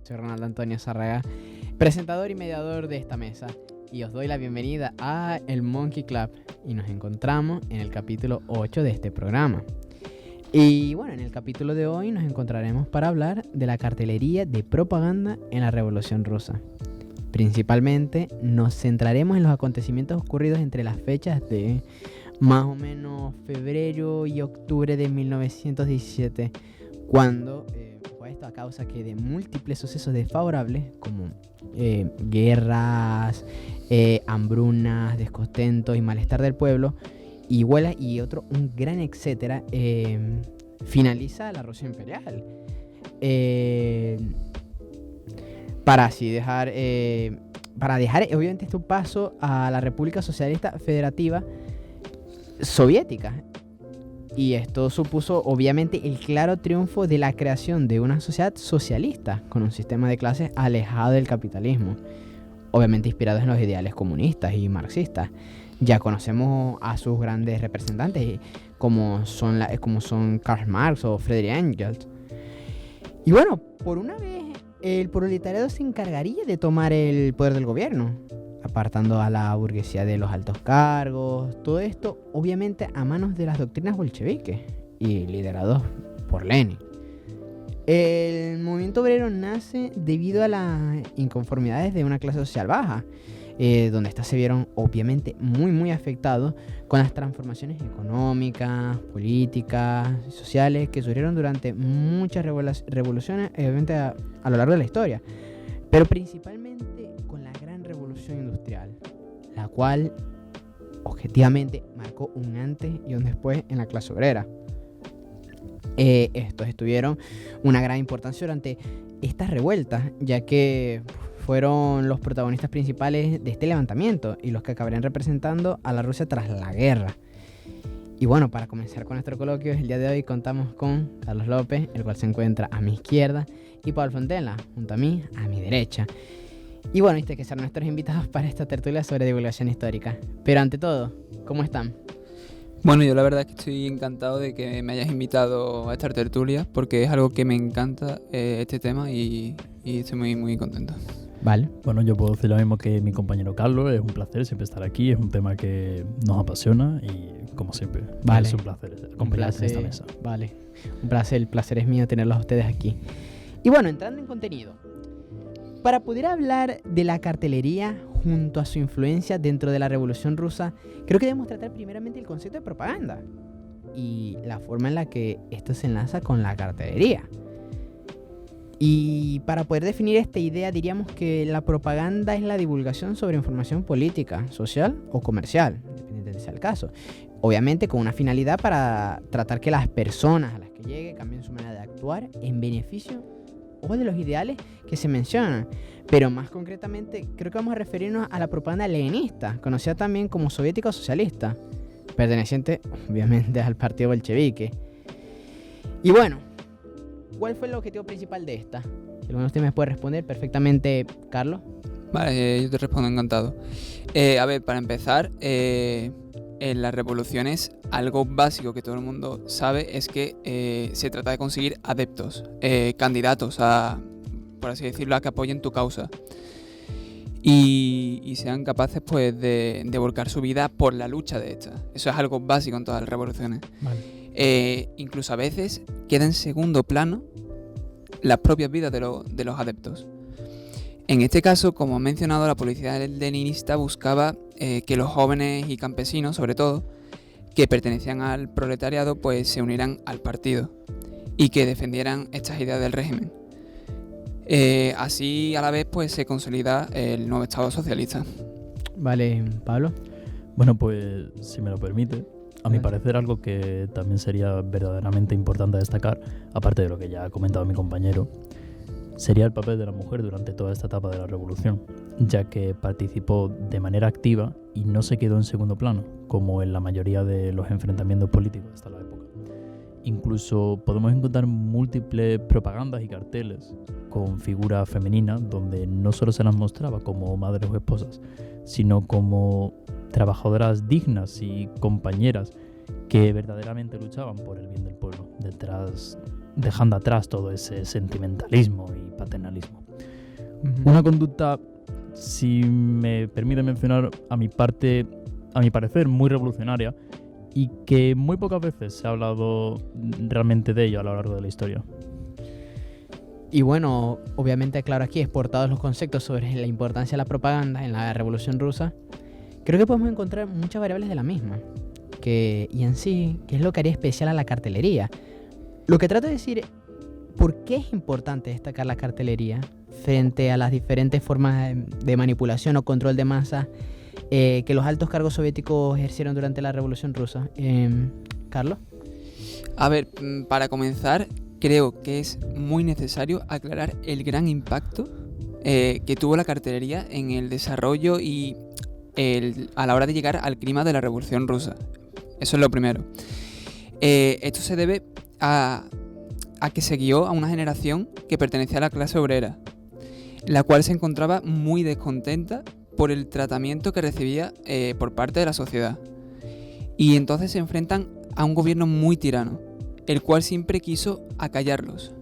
Soy Ronaldo Antonio Zárraga, presentador y mediador de esta mesa, y os doy la bienvenida a el Monkey Club, y nos encontramos en el capítulo 8 de este programa. Y bueno, en el capítulo de hoy nos encontraremos para hablar de la cartelería de propaganda en la Revolución Rusa. Principalmente nos centraremos en los acontecimientos ocurridos entre las fechas de más o menos febrero y octubre de 1917, cuando fue esto a causa que de múltiples sucesos desfavorables como guerras, hambrunas, descontentos y malestar del pueblo y huelgas y otro un gran etcétera, finaliza la Rusia imperial, para así dejar obviamente este un paso a la República Socialista Federativa Soviética. Y esto supuso obviamente el claro triunfo de la creación de una sociedad socialista con un sistema de clases alejado del capitalismo, obviamente inspirado en los ideales comunistas y marxistas. Ya conocemos a sus grandes representantes como son Karl Marx o Friedrich Engels. Y bueno, por una vez el proletariado se encargaría de tomar el poder del gobierno, apartando a la burguesía de los altos cargos. Todo esto obviamente a manos de las doctrinas bolcheviques y liderados por Lenin. El movimiento obrero nace debido a las inconformidades de una clase social baja, donde éstas se vieron obviamente muy afectados con las transformaciones económicas, políticas y sociales que surgieron durante muchas revoluciones, obviamente a lo largo de la historia, pero principalmente con la gran revolución industrial, la cual objetivamente marcó un antes y un después en la clase obrera. Estos tuvieron una gran importancia durante estas revueltas, ya que fueron los protagonistas principales de este levantamiento y los que acabarían representando a la Rusia tras la guerra. Y bueno, para comenzar con nuestro coloquio, el día de hoy contamos con Carlos López, el cual se encuentra a mi izquierda, y Pablo Fontella, junto a mí, a mi derecha. Y bueno, que ser nuestros invitados para esta tertulia sobre divulgación histórica. Pero ante todo, ¿cómo están? Bueno, yo la verdad es que estoy encantado de que me hayas invitado a esta tertulia, porque es algo que me encanta, este tema, y estoy muy contento. Vale. Bueno, yo puedo decir lo mismo que mi compañero Carlos. Es un placer siempre estar aquí. Es un tema que nos apasiona y, como siempre, vale, es un placer acompañarte en esta mesa. Vale, un placer. El placer es mío tenerlos a ustedes aquí. Y bueno, entrando en contenido, para poder hablar de la cartelería junto a su influencia dentro de la Revolución Rusa, creo que debemos tratar primeramente el concepto de propaganda y la forma en la que esto se enlaza con la cartelería. Y para poder definir esta idea, diríamos que la propaganda es la divulgación sobre información política, social o comercial, dependiendo de sea el caso. Obviamente con una finalidad para tratar que las personas a las que llegue cambien su manera de actuar en beneficio o de los ideales que se mencionan. Pero más concretamente, creo que vamos a referirnos a la propaganda leninista, conocida también como soviética o socialista, perteneciente obviamente al partido bolchevique. Y bueno, ¿cuál fue el objetivo principal de esta? Si alguno de ustedes me puede responder perfectamente, Carlos. Vale, yo te respondo encantado. A ver, para empezar, en las revoluciones, algo básico que todo el mundo sabe es que se trata de conseguir adeptos, candidatos a, por así decirlo, a que apoyen tu causa y sean capaces pues de volcar su vida por la lucha de esta. Eso es algo básico en todas las revoluciones. Vale. Incluso a veces queda en segundo plano las propias vidas de los adeptos. En este caso, como he mencionado, la policía leninista buscaba que los jóvenes y campesinos, sobre todo, que pertenecían al proletariado, pues se unieran al partido y que defendieran estas ideas del régimen. Así, a la vez, pues se consolida el nuevo Estado socialista. Vale, Pablo. Bueno, pues, si me lo permite, a mi parecer algo que también sería verdaderamente importante destacar, aparte de lo que ya ha comentado mi compañero, sería el papel de la mujer durante toda esta etapa de la revolución, ya que participó de manera activa y no se quedó en segundo plano, como en la mayoría de los enfrentamientos políticos hasta la época. Incluso podemos encontrar múltiples propagandas y carteles con figuras femeninas donde no solo se las mostraba como madres o esposas, sino como trabajadoras dignas y compañeras que verdaderamente luchaban por el bien del pueblo, dejando atrás todo ese sentimentalismo y paternalismo. Una conducta, si me permite mencionar, a mi parecer, muy revolucionaria y que muy pocas veces se ha hablado realmente de ello a lo largo de la historia. Y bueno, obviamente, claro, aquí exportados los conceptos sobre la importancia de la propaganda en la Revolución Rusa, creo que podemos encontrar muchas variables de la misma. Y en sí, ¿qué es lo que haría especial a la cartelería? Lo que trato de decir, ¿por qué es importante destacar la cartelería frente a las diferentes formas de manipulación o control de masas que los altos cargos soviéticos ejercieron durante la Revolución Rusa? ¿Carlos? A ver, para comenzar, creo que es muy necesario aclarar el gran impacto que tuvo la cartelería en el desarrollo y a la hora de llegar al clima de la Revolución Rusa. Eso es lo primero. Esto se debe a que se guió a una generación que pertenecía a la clase obrera, la cual se encontraba muy descontenta por el tratamiento que recibía por parte de la sociedad. Y entonces se enfrentan a un gobierno muy tirano, el cual siempre quiso acallarlos.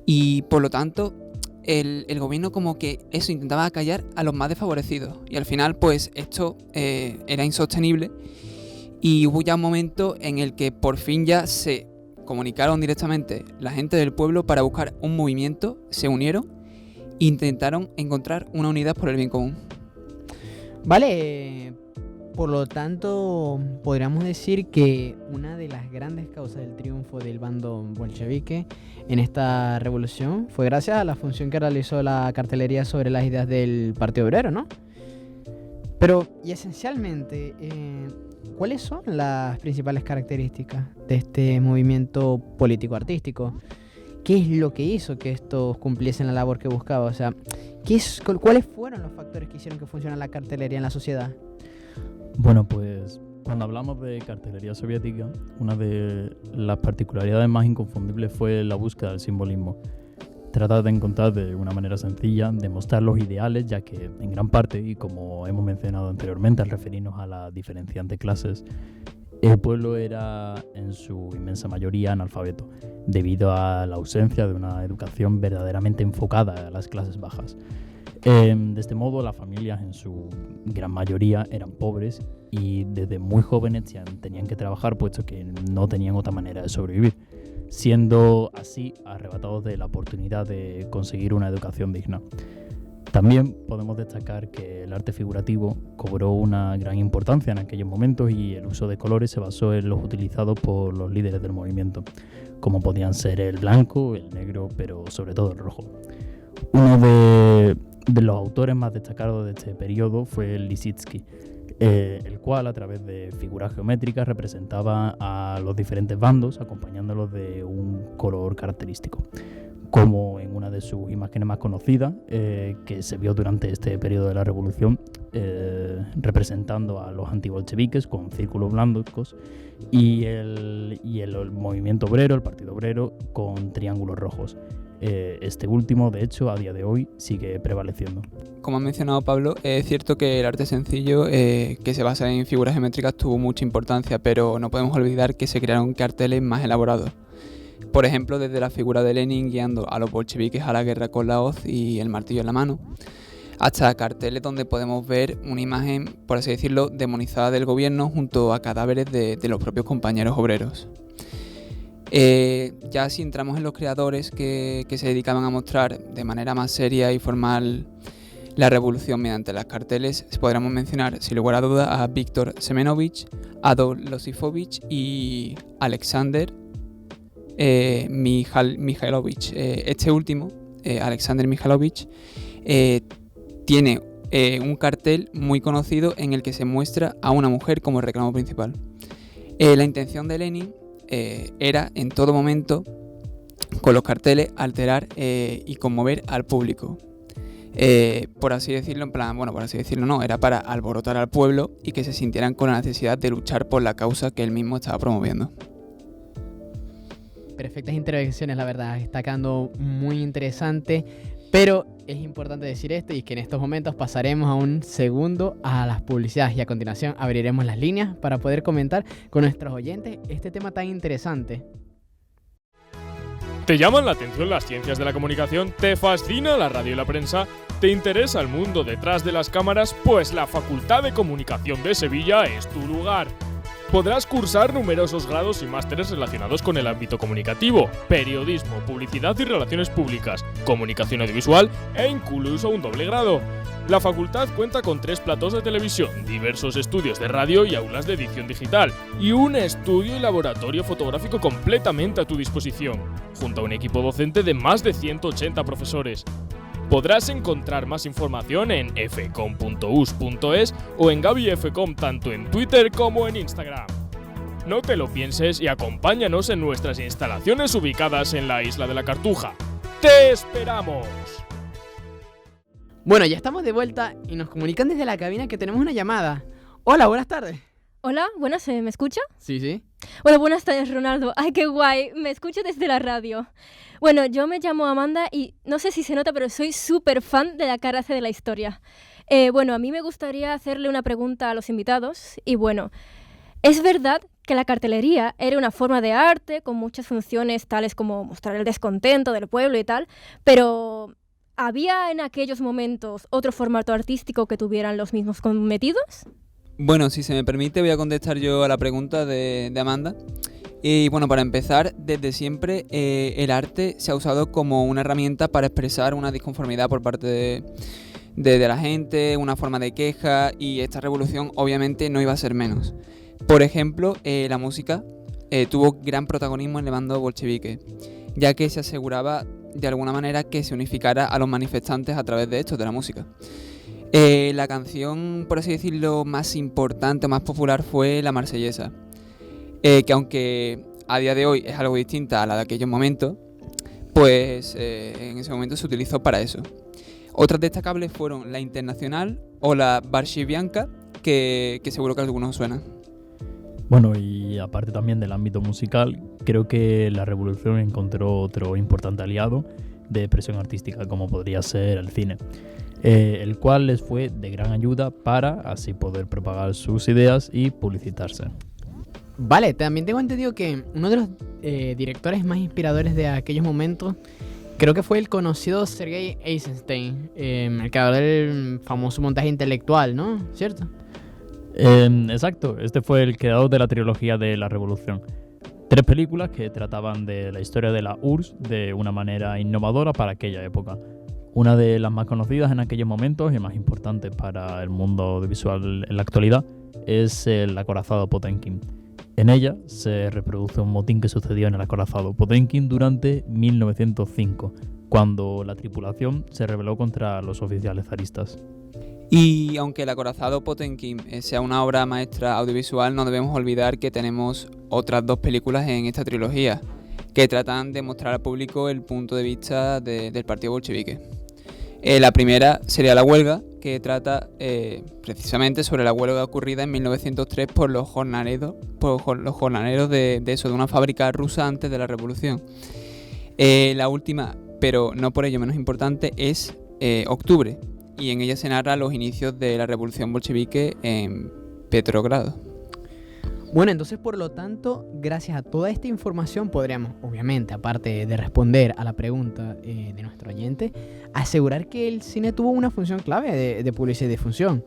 Y por lo tanto, el gobierno como que eso intentaba acallar a los más desfavorecidos. Y al final, pues esto era insostenible. Y hubo ya un momento en el que por fin ya se comunicaron directamente la gente del pueblo para buscar un movimiento, se unieron e intentaron encontrar una unidad por el bien común. Vale, por lo tanto, podríamos decir que una de las grandes causas del triunfo del bando bolchevique en esta revolución fue gracias a la función que realizó la cartelería sobre las ideas del Partido Obrero, ¿no? Pero, y esencialmente, ¿cuáles son las principales características de este movimiento político-artístico? ¿Qué es lo que hizo que estos cumpliesen la labor que buscaba? O sea, ¿cuáles fueron los factores que hicieron que funcionara la cartelería en la sociedad? Bueno, pues cuando hablamos de cartelería soviética, una de las particularidades más inconfundibles fue la búsqueda del simbolismo. Trata de encontrar de una manera sencilla, de mostrar los ideales, ya que en gran parte, y como hemos mencionado anteriormente al referirnos a las diferenciantes clases, el pueblo era en su inmensa mayoría analfabeto, debido a la ausencia de una educación verdaderamente enfocada a las clases bajas. De este modo, las familias en su gran mayoría eran pobres y desde muy jóvenes tenían que trabajar, puesto que no tenían otra manera de sobrevivir, siendo así arrebatados de la oportunidad de conseguir una educación digna. También podemos destacar que el arte figurativo cobró una gran importancia en aquellos momentos y el uso de colores se basó en los utilizados por los líderes del movimiento, como podían ser el blanco, el negro, pero sobre todo el rojo. Uno de los autores más destacados de este periodo fue Lisitsky, el cual a través de figuras geométricas representaba a los diferentes bandos acompañándolos de un color característico, como en una de sus imágenes más conocidas que se vio durante este periodo de la revolución, representando a los antibolcheviques con círculos blancos y el movimiento obrero, el partido obrero, con triángulos rojos. Este último, de hecho, a día de hoy sigue prevaleciendo. Como ha mencionado Pablo, es cierto que el arte sencillo que se basa en figuras geométricas tuvo mucha importancia, pero no podemos olvidar que se crearon carteles más elaborados. Por ejemplo, desde la figura de Lenin guiando a los bolcheviques a la guerra con la hoz y el martillo en la mano, hasta carteles donde podemos ver una imagen, por así decirlo, demonizada del gobierno junto a cadáveres de los propios compañeros obreros. Ya si entramos en los creadores que se dedicaban a mostrar de manera más seria y formal la revolución mediante las carteles, podríamos mencionar sin lugar a dudas a Víctor Semenovich, Adolf Losifovich y Alexander Mikhailovich. Este último, Alexander Mikhailovich, tiene un cartel muy conocido en el que se muestra a una mujer como reclamo principal. La intención de Lenin era en todo momento, con los carteles, alterar y conmover al público. Por así decirlo, era para alborotar al pueblo y que se sintieran con la necesidad de luchar por la causa que él mismo estaba promoviendo. Perfectas intervenciones, la verdad, está quedando muy interesante, pero es importante decir esto y que en estos momentos pasaremos a un segundo a las publicidades y a continuación abriremos las líneas para poder comentar con nuestros oyentes este tema tan interesante. ¿Te llaman la atención las ciencias de la comunicación? ¿Te fascina la radio y la prensa? ¿Te interesa el mundo detrás de las cámaras? Pues la Facultad de Comunicación de Sevilla es tu lugar. Podrás cursar numerosos grados y másteres relacionados con el ámbito comunicativo, periodismo, publicidad y relaciones públicas, comunicación audiovisual e incluso un doble grado. La facultad cuenta con 3 platós de televisión, diversos estudios de radio y aulas de edición digital, y un estudio y laboratorio fotográfico completamente a tu disposición, junto a un equipo docente de más de 180 profesores. Podrás encontrar más información en fcom.us.es o en GabyFcom tanto en Twitter como en Instagram. No te lo pienses y acompáñanos en nuestras instalaciones ubicadas en la Isla de la Cartuja. ¡Te esperamos! Bueno, ya estamos de vuelta y nos comunican desde la cabina que tenemos una llamada. Hola, buenas tardes. Hola, buenas, ¿me escucha? Sí. Bueno, buenas tardes, Ronaldo. Ay, qué guay, me escucho desde la radio. Bueno, yo me llamo Amanda y no sé si se nota, pero soy súper fan de la cara C de la historia. Bueno, a mí me gustaría hacerle una pregunta a los invitados. Y bueno, ¿es verdad que la cartelería era una forma de arte con muchas funciones tales como mostrar el descontento del pueblo y tal, pero ¿había en aquellos momentos otro formato artístico que tuvieran los mismos cometidos? Bueno, si se me permite voy a contestar yo a la pregunta de Amanda. Y bueno, para empezar, desde siempre el arte se ha usado como una herramienta para expresar una disconformidad por parte de la gente, una forma de queja, y esta revolución obviamente no iba a ser menos. Por ejemplo, la música tuvo gran protagonismo en el bando bolchevique, ya que se aseguraba de alguna manera que se unificara a los manifestantes a través de esto, de la música. La canción, por así decirlo, más importante o más popular fue la Marsellesa, que aunque a día de hoy es algo distinta a la de aquellos momentos, pues en ese momento se utilizó para eso. Otras destacables fueron la Internacional o la Barshivianka, que seguro que a algunos suenan. Bueno, y aparte también del ámbito musical, creo que la revolución encontró otro importante aliado de expresión artística, como podría ser el cine, el cual les fue de gran ayuda para así poder propagar sus ideas y publicitarse. Vale, también tengo entendido que uno de los directores más inspiradores de aquellos momentos creo que fue el conocido Sergei Eisenstein, el creador del famoso montaje intelectual, ¿no? ¿Cierto? Exacto, este fue el creador de la trilogía de la Revolución. 3 películas que trataban de la historia de la URSS de una manera innovadora para aquella época. Una de las más conocidas en aquellos momentos y más importantes para el mundo audiovisual en la actualidad es el acorazado Potemkin. En ella se reproduce un motín que sucedió en el acorazado Potemkin durante 1905, cuando la tripulación se rebeló contra los oficiales zaristas. Y aunque el acorazado Potemkin sea una obra maestra audiovisual, no debemos olvidar que tenemos otras 2 películas en esta trilogía que tratan de mostrar al público el punto de vista del partido bolchevique. La primera sería La Huelga, que trata precisamente sobre la huelga ocurrida en 1903 por los jornaleros de una fábrica rusa antes de la revolución. La última, pero no por ello menos importante, es Octubre, y en ella se narra los inicios de la revolución bolchevique en Petrogrado. Bueno, entonces por lo tanto, gracias a toda esta información podríamos, obviamente, aparte de responder a la pregunta de nuestro oyente, asegurar que el cine tuvo una función clave de publicidad y difusión.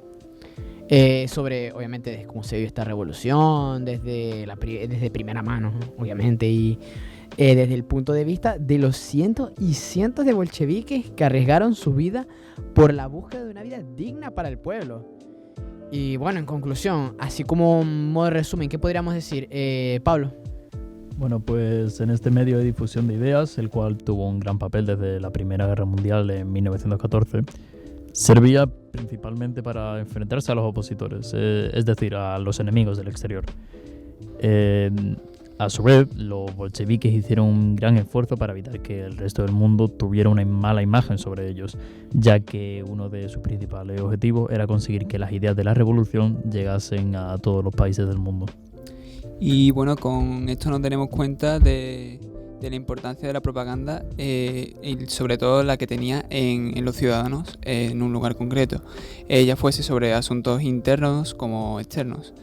Sobre, obviamente, desde cómo se vio esta revolución, desde primera mano, obviamente, y desde el punto de vista de los cientos y cientos de bolcheviques que arriesgaron su vida por la búsqueda de una vida digna para el pueblo. Y bueno, en conclusión, así como modo de resumen, ¿qué podríamos decir? Pablo. Bueno, pues en este medio de difusión de ideas, el cual tuvo un gran papel desde la Primera Guerra Mundial en 1914, servía principalmente para enfrentarse a los opositores, es decir, a los enemigos del exterior. A su vez, los bolcheviques hicieron un gran esfuerzo para evitar que el resto del mundo tuviera una mala imagen sobre ellos, ya que uno de sus principales objetivos era conseguir que las ideas de la revolución llegasen a todos los países del mundo. Y bueno, con esto nos tenemos cuenta de la importancia de la propaganda y sobre todo la que tenía en los ciudadanos en un lugar concreto, ya fuese sobre asuntos internos como externos.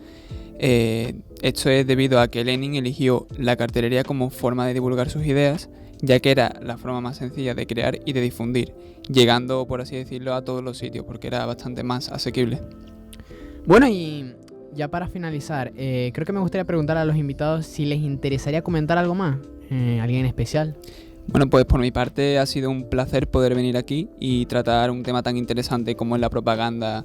Esto es debido a que Lenin eligió la cartelería como forma de divulgar sus ideas ya que era la forma más sencilla de crear y de difundir, llegando, por así decirlo, a todos los sitios, porque era bastante más asequible. Bueno, y ya para finalizar, creo que me gustaría preguntar a los invitados si les interesaría comentar algo más, alguien en especial. Bueno, pues por mi parte ha sido un placer poder venir aquí y tratar un tema tan interesante como es la propaganda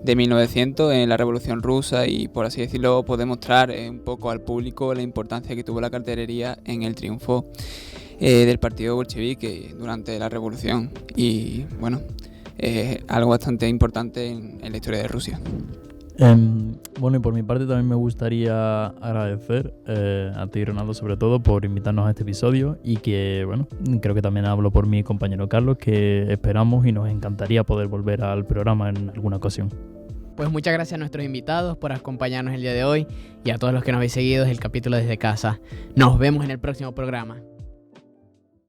de 1900 en la Revolución Rusa y, por así decirlo, poder mostrar un poco al público la importancia que tuvo la cartelería en el triunfo del partido bolchevique durante la Revolución y, bueno, algo bastante importante en la historia de Rusia. Bueno, y por mi parte también me gustaría agradecer a ti, Ronaldo, sobre todo, por invitarnos a este episodio y que, bueno, creo que también hablo por mi compañero Carlos, que esperamos y nos encantaría poder volver al programa en alguna ocasión. Pues muchas gracias a nuestros invitados por acompañarnos el día de hoy y a todos los que nos habéis seguido desde el capítulo desde casa. Nos vemos en el próximo programa.